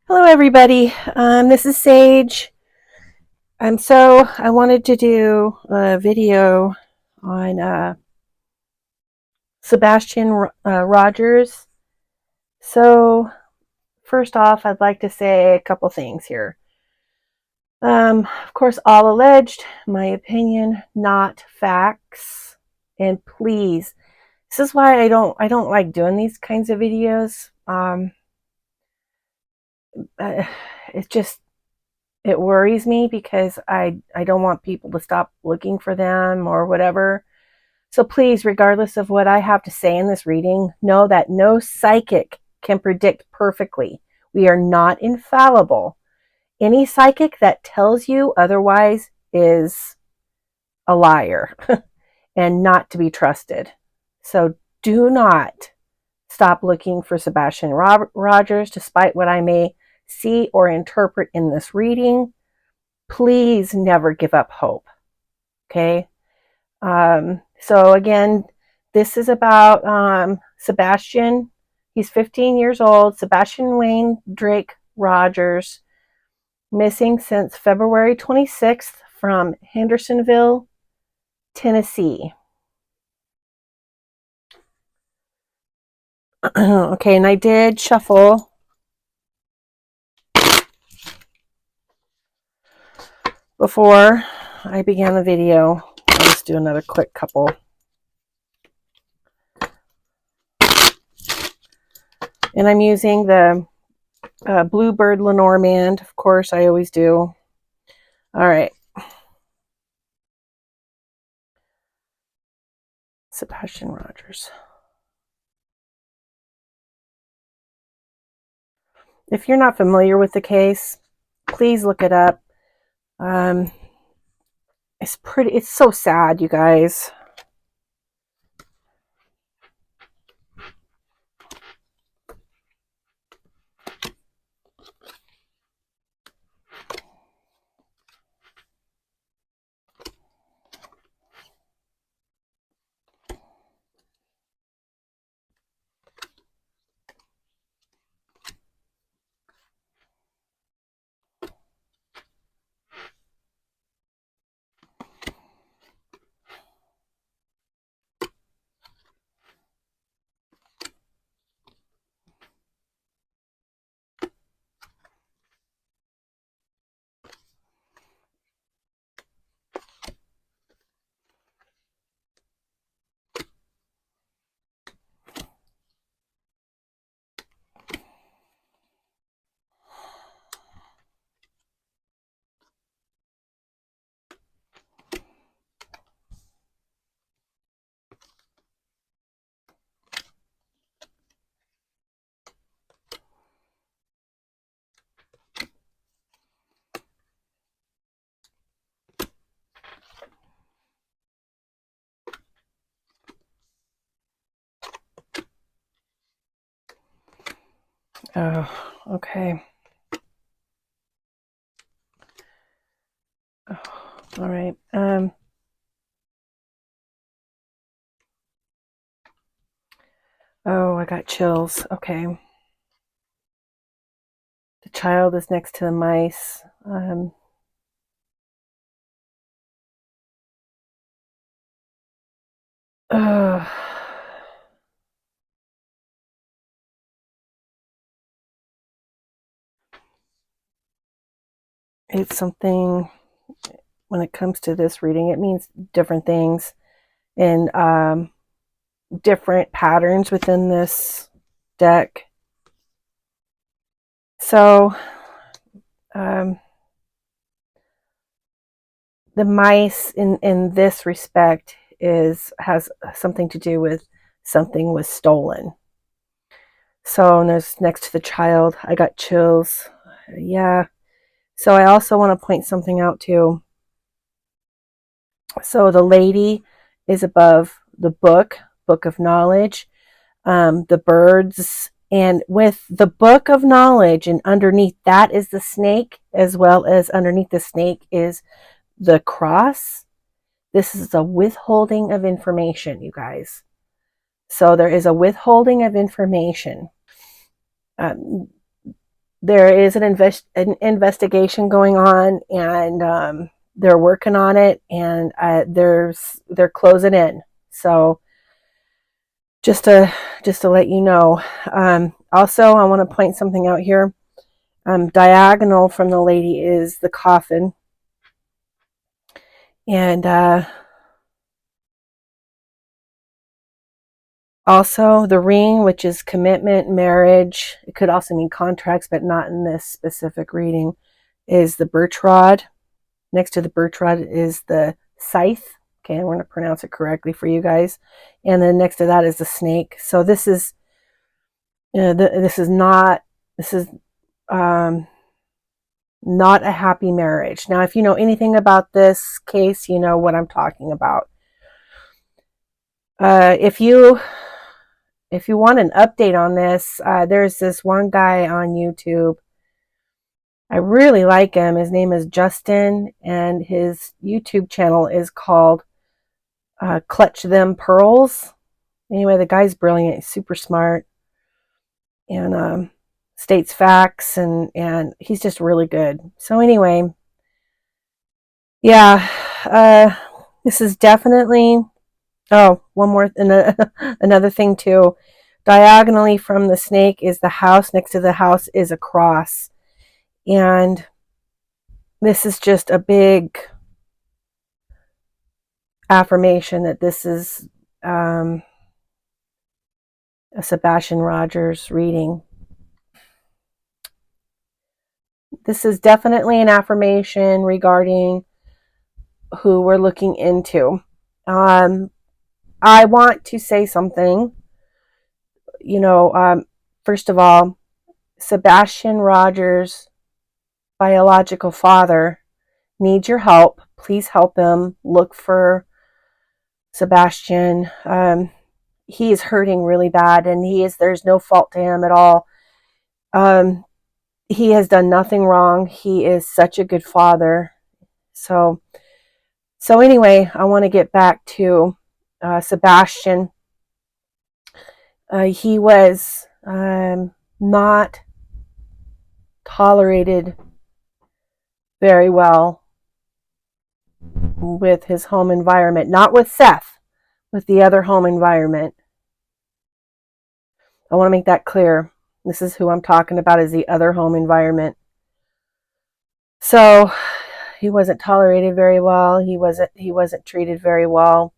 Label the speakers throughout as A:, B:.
A: Hello everybody, this is Sage. I wanted to do a video on Sebastian Rogers. So first off, I'd like to say a couple things here. Of course, all alleged, my opinion, not facts. And please, this is why I don't like doing these kinds of videos. It just it worries me because I don't want people to stop looking for them or whatever. So please, regardless of what I have to say in this reading, know that no psychic can predict perfectly. We are not infallible. Any psychic that tells you otherwise is a liar and not to be trusted. So do not stop looking for Sebastian Rogers, despite what I may see or interpret in this reading. Please never give up hope. Okay. So again, this is about Sebastian. He's 15 years old. Sebastian Wayne Drake Rogers, missing since February 26th from Hendersonville, Tennessee. Okay, and I did shuffle before I began the video. I'll just do another quick couple. And I'm using the Bluebird Lenormand, of course, I always do. All right. Sebastian Rogers. If you're not familiar with the case, please look it up. It's so sad, you guys. Oh, okay. Oh, all right. Oh, I got chills. Okay. The child is next to the mice. It's something, when it comes to this reading, it means different things and different patterns within this deck. So the mice in this respect has something to do with something was stolen. So, and there's next to the child, I got chills. Yeah. So I also want to point something out too. So the lady is above the book of knowledge, the birds, and with the book of knowledge, and underneath that is the snake, as well as underneath the snake is the cross. This is a withholding of information, you guys. So there is a withholding of information. there is an investigation going on, and they're working on it, and they're closing in. So just to let you know. Also, I want to point something out here. Diagonal from the lady is the coffin, and also the ring, which is commitment, marriage. It could also mean contracts, but not in this specific reading. Is the birch rod. Next to the birch rod is the scythe. Okay, I'm going to pronounce it correctly for you guys. And then next to that is the snake. So this is this is not a happy marriage. Now, if you know anything about this case, you know what I'm talking about. If you want an update on this, there's this one guy on YouTube. I really like him. His name is Justin, and his YouTube channel is called Clutch Them Pearls. Anyway, the guy's brilliant. He's super smart, and states facts, and he's just really good. So anyway, yeah, this is definitely. Oh, one more, another thing too. Diagonally from the snake is the house. Next to the house is a cross. And this is just a big affirmation that this is a Sebastian Rogers reading. This is definitely an affirmation regarding who we're looking into. I want to say something. First of all, Sebastian Rogers' biological father needs your help. Please help him. Look for Sebastian. He is hurting really bad, and there's no fault to him at all. He has done nothing wrong. He is such a good father. So anyway, I want to get back to Sebastian. He was not tolerated very well with his home environment. Not with Seth, with the other home environment. I want to make that clear. This is who I'm talking about, is the other home environment. So he wasn't tolerated very well. He wasn't treated very well.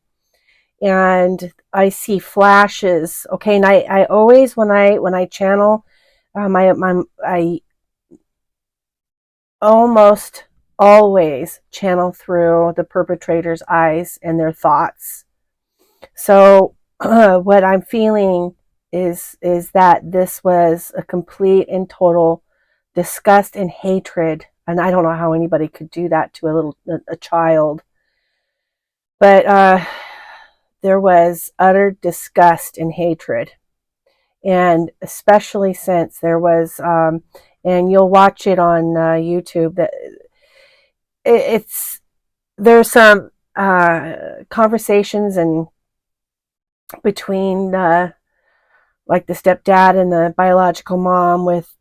A: And I see flashes. Okay, and I always, when I channel, I almost always channel through the perpetrator's eyes and their thoughts. So what I'm feeling is that this was a complete and total disgust and hatred, and I don't know how anybody could do that to a child. But there was utter disgust and hatred, and especially since there was, and you'll watch it on YouTube, that there's some conversations and between like the stepdad and the biological mom, with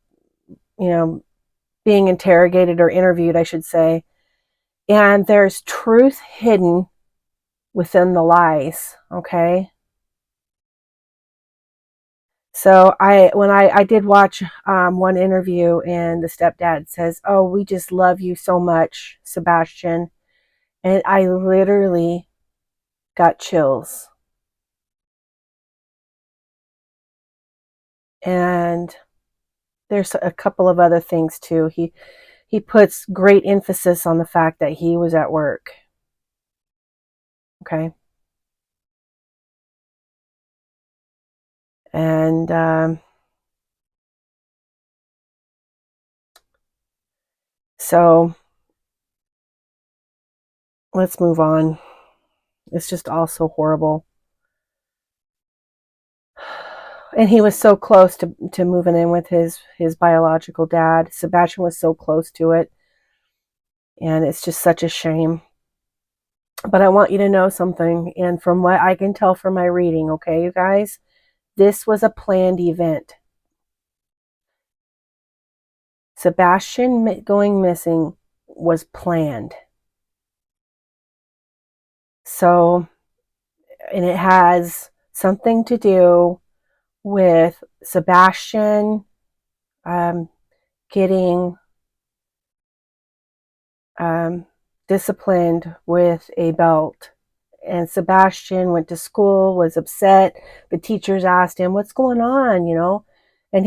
A: being interrogated or interviewed, I should say, and there's truth hidden within the lies. Okay, so when I did watch one interview, and the stepdad says, "Oh, we just love you so much, Sebastian," and I literally got chills. And there's a couple of other things too. He puts great emphasis on the fact that he was at work. Okay. And so let's move on. It's just all so horrible. And he was so close to moving in with his biological dad. Sebastian was so close to it. And it's just such a shame. But I want you to know something. And from what I can tell from my reading, okay, you guys, this was a planned event. Sebastian going missing was planned. So, and it has something to do with Sebastian getting disciplined with a belt. And Sebastian went to school, was upset. The teachers asked him, "What's going on?" And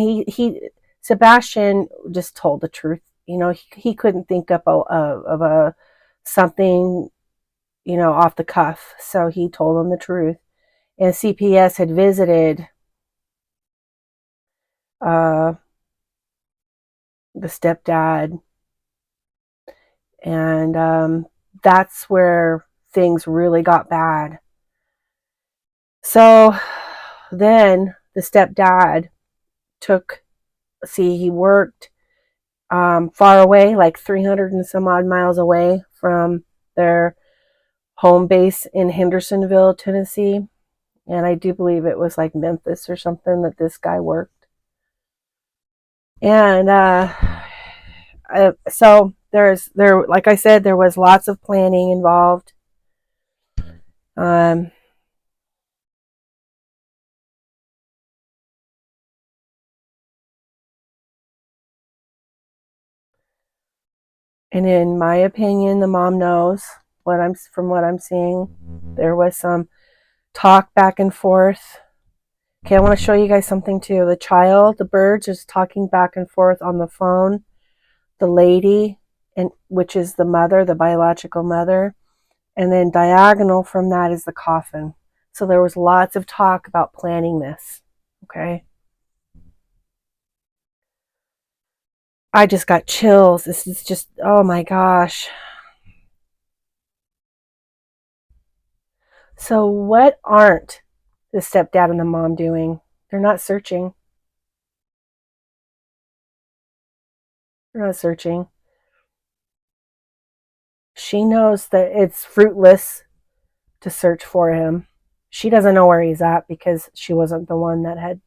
A: Sebastian just told the truth. He couldn't think up of a something, off the cuff. So he told them the truth. And CPS had visited the stepdad, and that's where things really got bad. So then the stepdad he worked far away, like 300 and some odd miles away from their home base in Hendersonville, Tennessee. And I do believe it was like Memphis or something that this guy worked. And so like I said, there was lots of planning involved. And in my opinion, the mom knows from what I'm seeing. There was some talk back and forth. Okay, I want to show you guys something too. The birds is talking back and forth on the phone. The lady, which is the mother, the biological mother, and then diagonal from that is the coffin. So there was lots of talk about planning this. Okay. I just got chills. This is just, oh my gosh. So what aren't the stepdad and the mom doing? They're not searching. They're not searching. She knows that it's fruitless to search for him. She doesn't know where he's at because she wasn't the one that had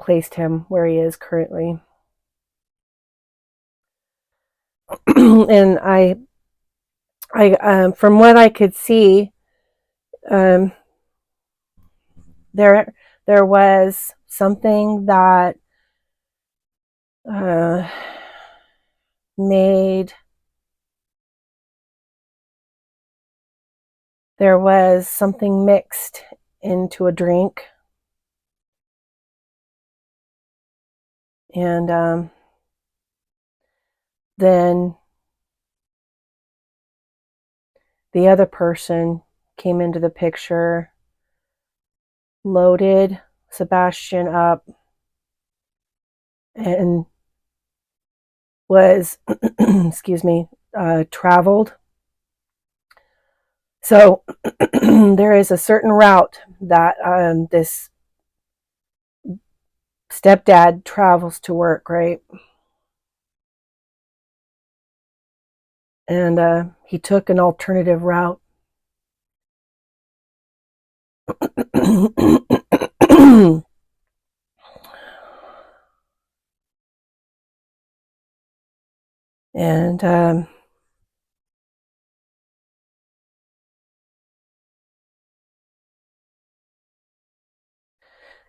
A: placed him where he is currently. And I from what I could see, there was something that there was something mixed into a drink, and then the other person came into the picture, loaded Sebastian up, and was, excuse me, traveled. So there is a certain route that this stepdad travels to work, right? And he took an alternative route. And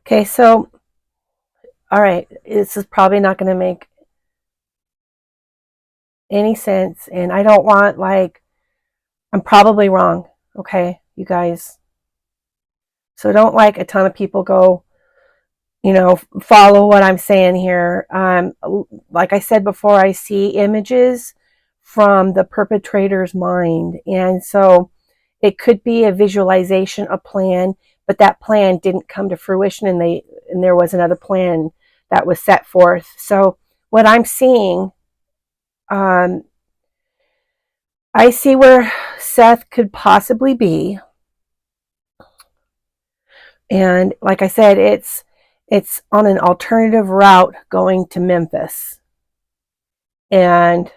A: okay, so all right, this is probably not going to make any sense, and I don't want, like, I'm probably wrong, okay, you guys. So don't, like, a ton of people go, follow what I'm saying here. Like I said before, I see images from the perpetrator's mind, and so it could be a visualization, a plan, but that plan didn't come to fruition, and there was another plan that was set forth. So what I'm seeing, I see where Seth could possibly be, and like I said, it's on an alternative route going to Memphis. And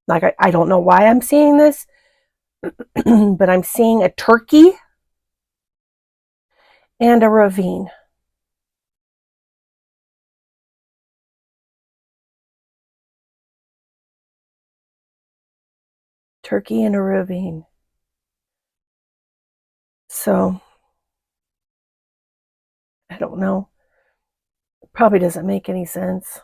A: like I don't know why I'm seeing this, but I'm seeing a turkey and a ravine. turkey in a ravine. So, I don't know. It probably doesn't make any sense.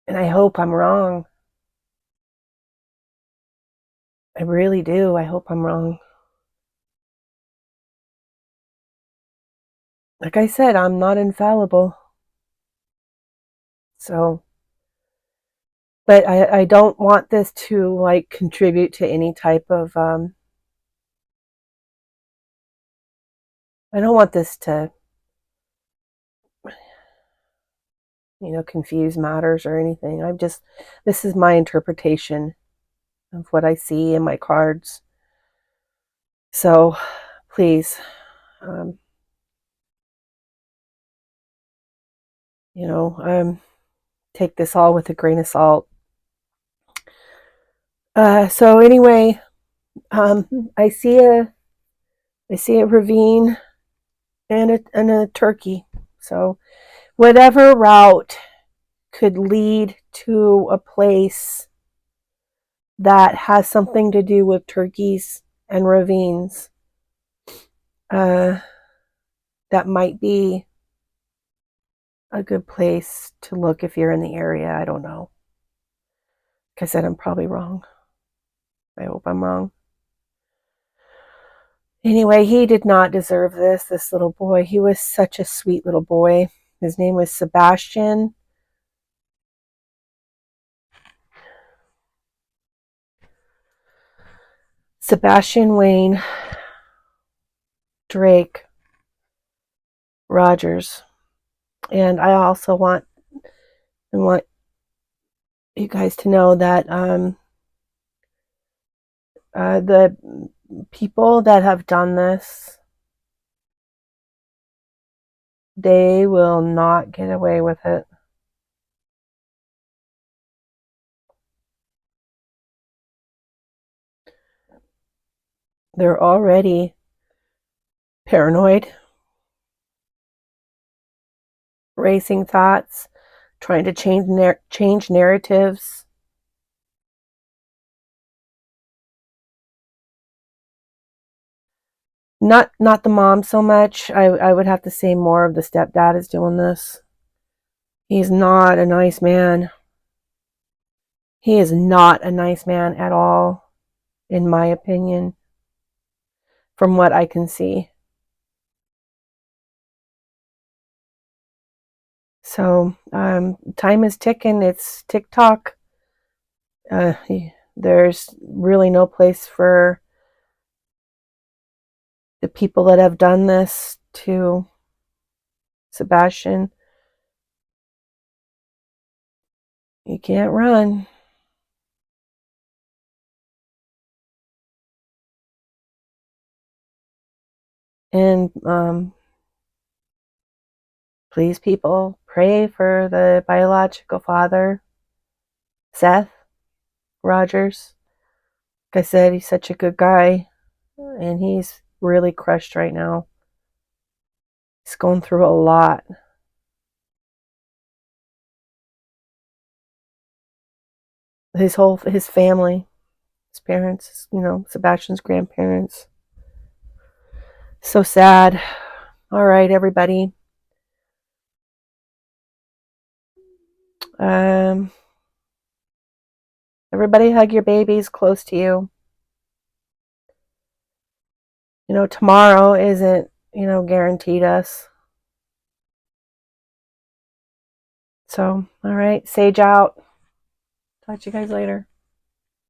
A: And I hope I'm wrong. I really do. I hope I'm wrong. Like I said, I'm not infallible. So, but I don't want this to like contribute to any type of, I don't want this to, confuse matters or anything. This is my interpretation of what I see in my cards. So, please, um, take this all with a grain of salt. So anyway, I see a ravine and a turkey. So whatever route could lead to a place that has something to do with turkeys and ravines, that might be a good place to look if you're in the area. I don't know. Like I said, I'm probably wrong. I hope I'm wrong. Anyway, he did not deserve this little boy. He was such a sweet little boy. His name was Sebastian. Sebastian Wayne Drake Rogers. And I also want you guys to know that the people that have done this, they will not get away with it. They're already paranoid, racing thoughts, trying to change narratives. Not the mom so much. I would have to say more of the stepdad is doing this. He's not a nice man. He is not a nice man at all, in my opinion, from what I can see. So, time is ticking. It's tick-tock. There's really no place for the people that have done this to Sebastian. You can't run. And please, people, pray for the biological father, Seth Rogers. Like I said, he's such a good guy, and he's really crushed right now. He's going through a lot. His family, his parents, Sebastian's grandparents. So sad. All right, everybody. Everybody hug your babies close to you. Tomorrow isn't, guaranteed us. So, all right, Sage out. Talk to you guys later.